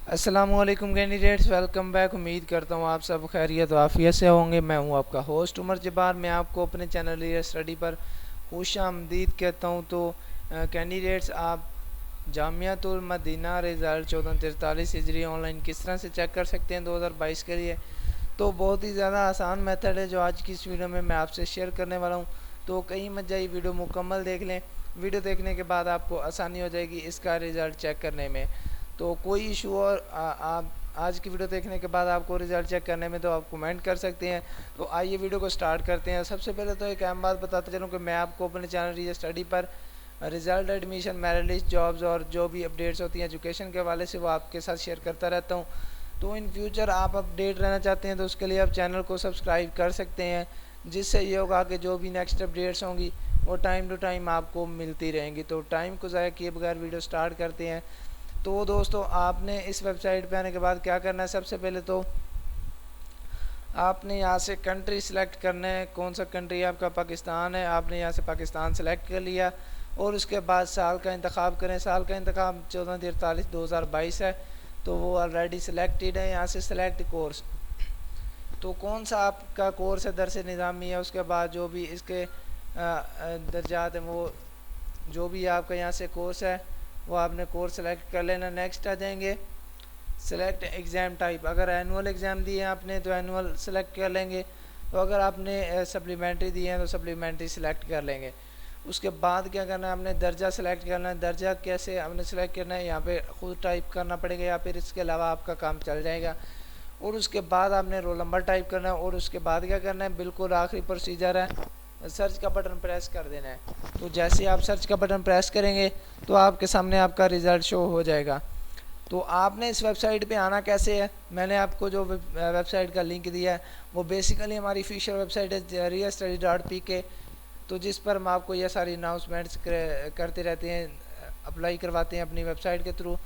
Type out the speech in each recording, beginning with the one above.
अस्सलामुअलैकुम candidates, welcome back. उम्मीद करता हूँ आप सब खैरियत वाफियत से होंगे। मैं हूँ आपका होस्ट उमर जब्बार। मैं आपको अपने चैनल रियल स्टडी पर खुश आमदीद कहता हूँ। तो कैंडिडेट्स, आप जामियातुल मदीना रिज़ल्ट 1443 हिजरी ऑनलाइन किस तरह से चेक कर सकते हैं 2022 के लिए। तो बहुत ही ज़्यादा आसान मेथड है जो आज की इस वीडियो में मैं आपसे शेयर करने वाला हूँ। तो कहीं मत जाइए, वीडियो मुकम्मल देख लें। वीडियो देखने के बाद आपको आसानी हो जाएगी इसका रिज़ल्ट चेक करने में। तो कोई इशू और आप आज की वीडियो देखने के बाद आपको रिज़ल्ट चेक करने में तो आप कमेंट कर सकते हैं। तो आइए वीडियो को स्टार्ट करते हैं। सबसे पहले तो एक अहम बात बताते चलूँ कि मैं आपको अपने चैनल रियल स्टडी पर result, admission, merit list, jobs और जो भी अपडेट्स होती हैं एजुकेशन के हवाले से वो आपके साथ शेयर करता रहता हूँ। तो इन फ्यूचर आप अपडेट रहना चाहते हैं तो उसके लिए आप चैनल को सब्सक्राइब कर सकते हैं, जिससे ये होगा कि जो भी नेक्स्ट अपडेट्स होंगी वो टाइम टू टाइम आपको मिलती रहेंगी। तो टाइम को ज़ाया किए बगैर वीडियो स्टार्ट करते हैं। तो दोस्तों, आपने इस वेबसाइट पे आने के बाद क्या करना है, सबसे पहले तो आपने यहाँ से कंट्री सिलेक्ट करना है। कौन सा कंट्री आपका पाकिस्तान है, आपने यहाँ से पाकिस्तान सेलेक्ट कर लिया। और उसके बाद साल का इंतखाब करें। साल का इंतखाब 14/43/2022 है, तो वो ऑलरेडी सिलेक्टेड है। यहाँ से सिलेक्ट कोर्स, तो कौन सा आपका कोर्स है, दरस निज़ामी है। उसके बाद जो भी इसके दर्जात हैं, वो जो भी आपका यहाँ से कोर्स है वो आपने कोर्स सेलेक्ट कर लेना। नेक्स्ट आ जाएंगे सेलेक्ट एग्ज़ाम टाइप। अगर एनुअल एग्ज़ाम दिए हैं आपने तो एनुअल सेलेक्ट कर लेंगे। तो अगर आपने सप्लीमेंट्री दिए हैं तो सप्लीमेंट्री सेलेक्ट कर लेंगे। उसके बाद क्या करना है, आपने दर्जा सेलेक्ट करना है। दर्जा कैसे आपने सेलेक्ट करना है, यहाँ पे खुद टाइप करना पड़ेगा या फिर इसके अलावा आपका काम चल जाएगा। और उसके बाद आपने रोल नंबर टाइप करना है। और उसके बाद क्या करना है, बिल्कुल आखिरी प्रोसीजर है, सर्च का बटन प्रेस कर देना है। तो जैसे आप सर्च का बटन प्रेस करेंगे तो आपके सामने आपका रिज़ल्ट शो हो जाएगा। तो आपने इस वेबसाइट पे आना कैसे है, मैंने आपको जो वेबसाइट का लिंक दिया है वो बेसिकली हमारी ऑफिशियल वेबसाइट है realstudy.pk। तो जिस पर हम आपको ये सारी अनाउंसमेंट्स करते रहते हैं, अप्लाई करवाते हैं अपनी वेबसाइट के थ्रू।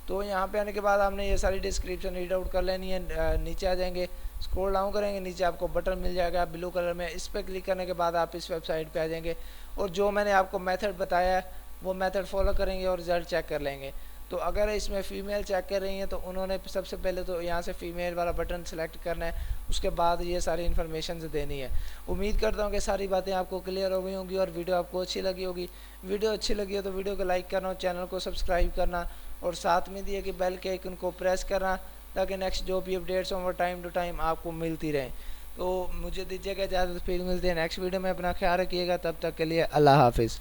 तो यहाँ पे आने के बाद आपने ये सारी डिस्क्रिप्शन रीड आउट कर लेनी है। नीचे आ जाएंगे, स्क्रॉल डाउन करेंगे, नीचे आपको बटन मिल जाएगा ब्लू कलर में। इस पर क्लिक करने के बाद आप इस वेबसाइट पे आ जाएंगे और जो मैंने आपको मेथड बताया है वो मेथड फॉलो करेंगे और रिज़ल्ट चेक कर लेंगे। तो अगर इसमें फ़ीमेल चेक कर रही हैं तो उन्होंने सबसे पहले तो यहाँ से फ़ीमेल वाला बटन सेलेक्ट करना है। उसके बाद ये सारी इन्फॉर्मेशन देनी है। उम्मीद करता हूँ कि सारी बातें आपको क्लियर हो गई होंगी और वीडियो आपको अच्छी लगी होगी। वीडियो अच्छी लगी हो तो वीडियो को लाइक करना, चैनल को सब्सक्राइब करना और साथ में दिए कि बेल के आइकन को प्रेस करना, ताकि नेक्स्ट जो भी अपडेट्स हों वो टाइम टू टाइम आपको मिलती रहें। तो मुझे दीजिएगा इजाज़त, फिर मिलते हैं नेक्स्ट वीडियो में। अपना ख्याल रखिएगा, तब तक के लिए अल्लाह हाफिज़।